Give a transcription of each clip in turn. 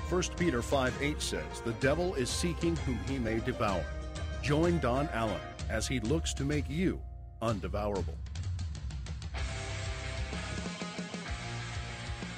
1 Peter 5:8 says, "The devil is seeking whom he may devour." Join Don Allen as he looks to make you undevourable.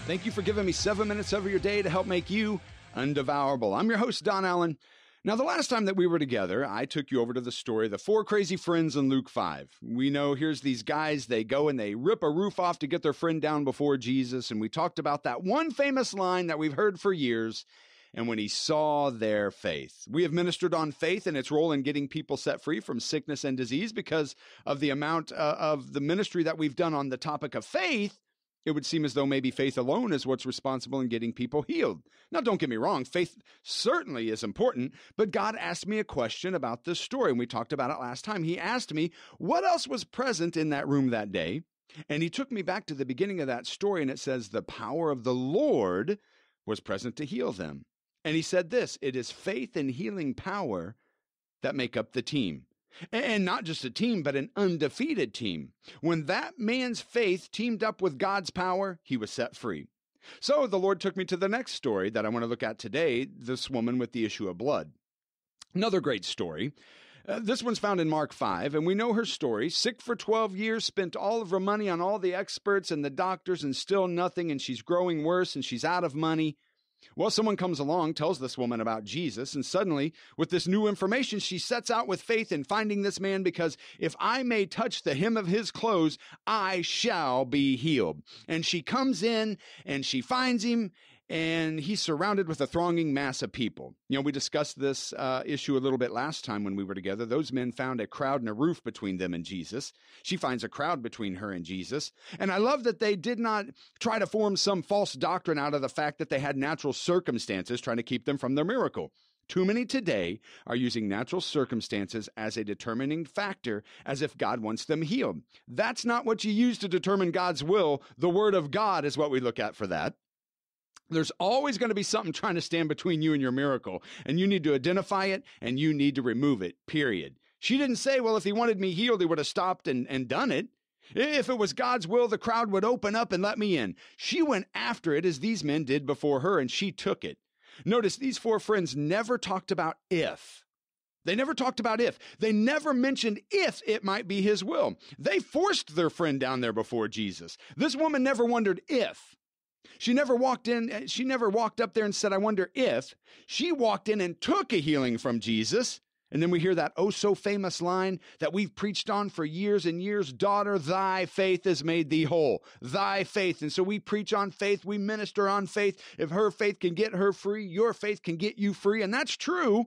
Thank you for giving me 7 minutes of your day to help make you undevourable. I'm your host, Don Allen. Now, the last time that we were together, I took you over to the story of the four crazy friends in Luke 5. We know here's these guys, they go and they rip a roof off to get their friend down before Jesus. And we talked about that one famous line that we've heard for years. And when he saw their faith. We have ministered on faith and its role in getting people set free from sickness and disease. Because of the amount of the ministry that we've done on the topic of faith, it would seem as though maybe faith alone is what's responsible in getting people healed. Now, don't get me wrong. Faith certainly is important, but God asked me a question about this story, and we talked about it last time. He asked me what else was present in that room that day, and he took me back to the beginning of that story, and it says the power of the Lord was present to heal them. And he said this, it is faith and healing power that make up the team. And not just a team, but an undefeated team. When that man's faith teamed up with God's power, he was set free. So the Lord took me to the next story that I want to look at today, this woman with the issue of blood. Another great story. This one's found in Mark 5, and we know her story. Sick for 12 years, spent all of her money on all the experts and the doctors, and still nothing, and she's growing worse, and she's out of money. Well, someone comes along, tells this woman about Jesus, and suddenly, with this new information, she sets out with faith in finding this man because if I may touch the hem of his clothes, I shall be healed. And she comes in and she finds him, and he's surrounded with a thronging mass of people. You know, we discussed this issue a little bit last time when we were together. Those men found a crowd and a roof between them and Jesus. She finds a crowd between her and Jesus. And I love that they did not try to form some false doctrine out of the fact that they had natural circumstances trying to keep them from their miracle. Too many today are using natural circumstances as a determining factor, as if God wants them healed. That's not what you use to determine God's will. The Word of God is what we look at for that. There's always going to be something trying to stand between you and your miracle, and you need to identify it, and you need to remove it, period. She didn't say, well, if he wanted me healed, he would have stopped and done it. If it was God's will, the crowd would open up and let me in. She went after it as these men did before her, and she took it. Notice these four friends never talked about if. They never talked about if. They never mentioned if it might be his will. They forced their friend down there before Jesus. This woman never wondered if. She never walked up there and said, I wonder if. She walked in and took a healing from Jesus. And then we hear that oh so famous line that we've preached on for years and years, daughter, thy faith has made thee whole. Thy faith. And so we preach on faith, we minister on faith. If her faith can get her free, your faith can get you free. And that's true.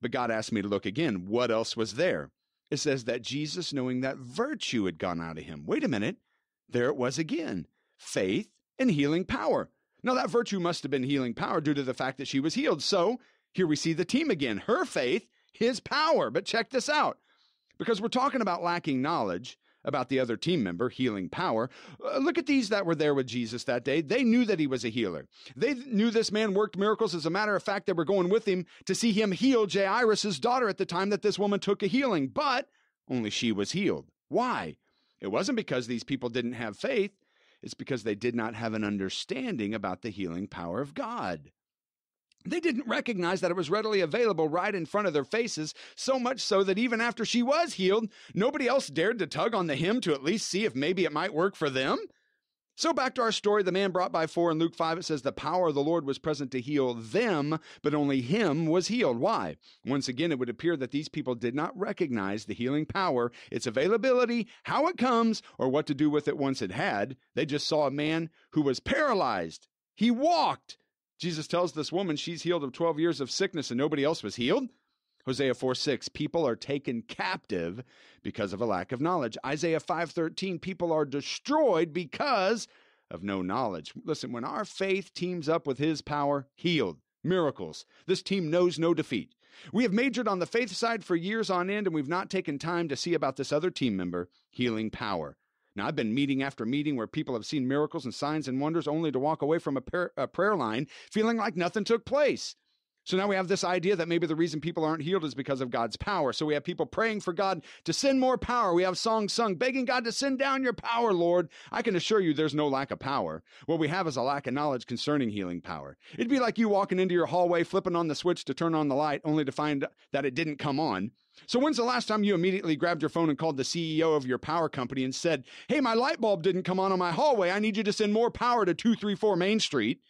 But God asked me to look again. What else was there? It says that Jesus, knowing that virtue had gone out of him. Wait a minute. There it was again. Faith and healing power. Now that virtue must have been healing power due to the fact that she was healed. So here we see the team again, her faith, his power. But check this out, because we're talking about lacking knowledge about the other team member, healing power. Look at these that were there with Jesus that day. They knew that he was a healer. They knew this man worked miracles. As a matter of fact, they were going with him to see him heal Jairus' daughter at the time that this woman took a healing, but only she was healed. Why? It wasn't because these people didn't have faith. It's because they did not have an understanding about the healing power of God. They didn't recognize that it was readily available right in front of their faces, so much so that even after she was healed, nobody else dared to tug on the hem to at least see if maybe it might work for them. So back to our story, the man brought by four in Luke 5, it says the power of the Lord was present to heal them, but only him was healed. Why? Once again, it would appear that these people did not recognize the healing power, its availability, how it comes, or what to do with it once it had. They just saw a man who was paralyzed. He walked. Jesus tells this woman she's healed of 12 years of sickness and nobody else was healed. Hosea 4:6, people are taken captive because of a lack of knowledge. Isaiah 5:13, people are destroyed because of no knowledge. Listen, when our faith teams up with his power, healed, miracles, this team knows no defeat. We have majored on the faith side for years on end, and we've not taken time to see about this other team member, healing power. Now, I've been meeting after meeting where people have seen miracles and signs and wonders only to walk away from a prayer line feeling like nothing took place. So now we have this idea that maybe the reason people aren't healed is because of God's power. So we have people praying for God to send more power. We have songs sung, begging God to send down your power, Lord. I can assure you there's no lack of power. What we have is a lack of knowledge concerning healing power. It'd be like you walking into your hallway, flipping on the switch to turn on the light, only to find that it didn't come on. So when's the last time you immediately grabbed your phone and called the CEO of your power company and said, hey, my light bulb didn't come on my hallway. I need you to send more power to 234 Main Street.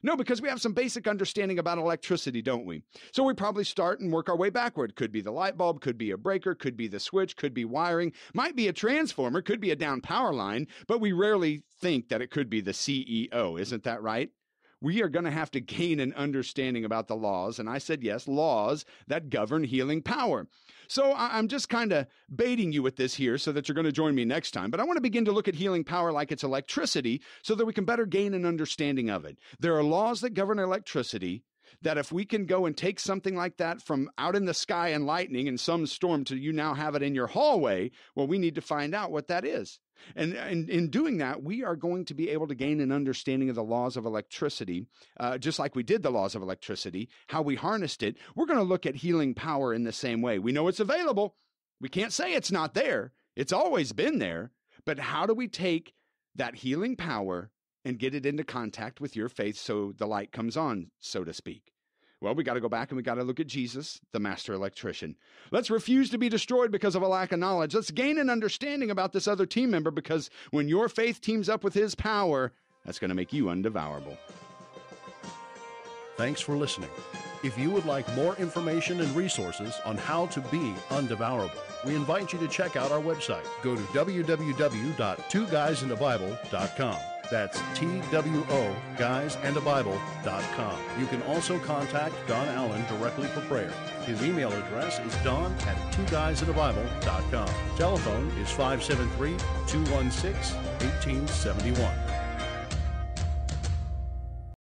No, because we have some basic understanding about electricity, don't we? So we probably start and work our way backward. Could be the light bulb, could be a breaker, could be the switch, could be wiring, might be a transformer, could be a down power line, but we rarely think that it could be the CEO. Isn't that right? We are going to have to gain an understanding about the laws, and I said yes, laws that govern healing power. So I'm just kind of baiting you with this here so that you're going to join me next time. But I want to begin to look at healing power like it's electricity so that we can better gain an understanding of it. There are laws that govern electricity that if we can go and take something like that from out in the sky and lightning and some storm to you now have it in your hallway, well, we need to find out what that is. And in doing that, we are going to be able to gain an understanding of the laws of electricity, just like we did the laws of electricity, how we harnessed it. We're going to look at healing power in the same way. We know it's available. We can't say it's not there. It's always been there. But how do we take that healing power and get it into contact with your faith so the light comes on, so to speak? Well, we got to go back and we got to look at Jesus, the master electrician. Let's refuse to be destroyed because of a lack of knowledge. Let's gain an understanding about this other team member, because when your faith teams up with his power, that's going to make you undevourable. Thanks for listening. If you would like more information and resources on how to be undevourable, we invite you to check out our website. Go to www.TwoGuysAndABible.com. That's TWOGuysAndABible.com. You can also contact Don Allen directly for prayer. His email address is don@TwoGuysAndABible.com. Telephone is 573-216-1871.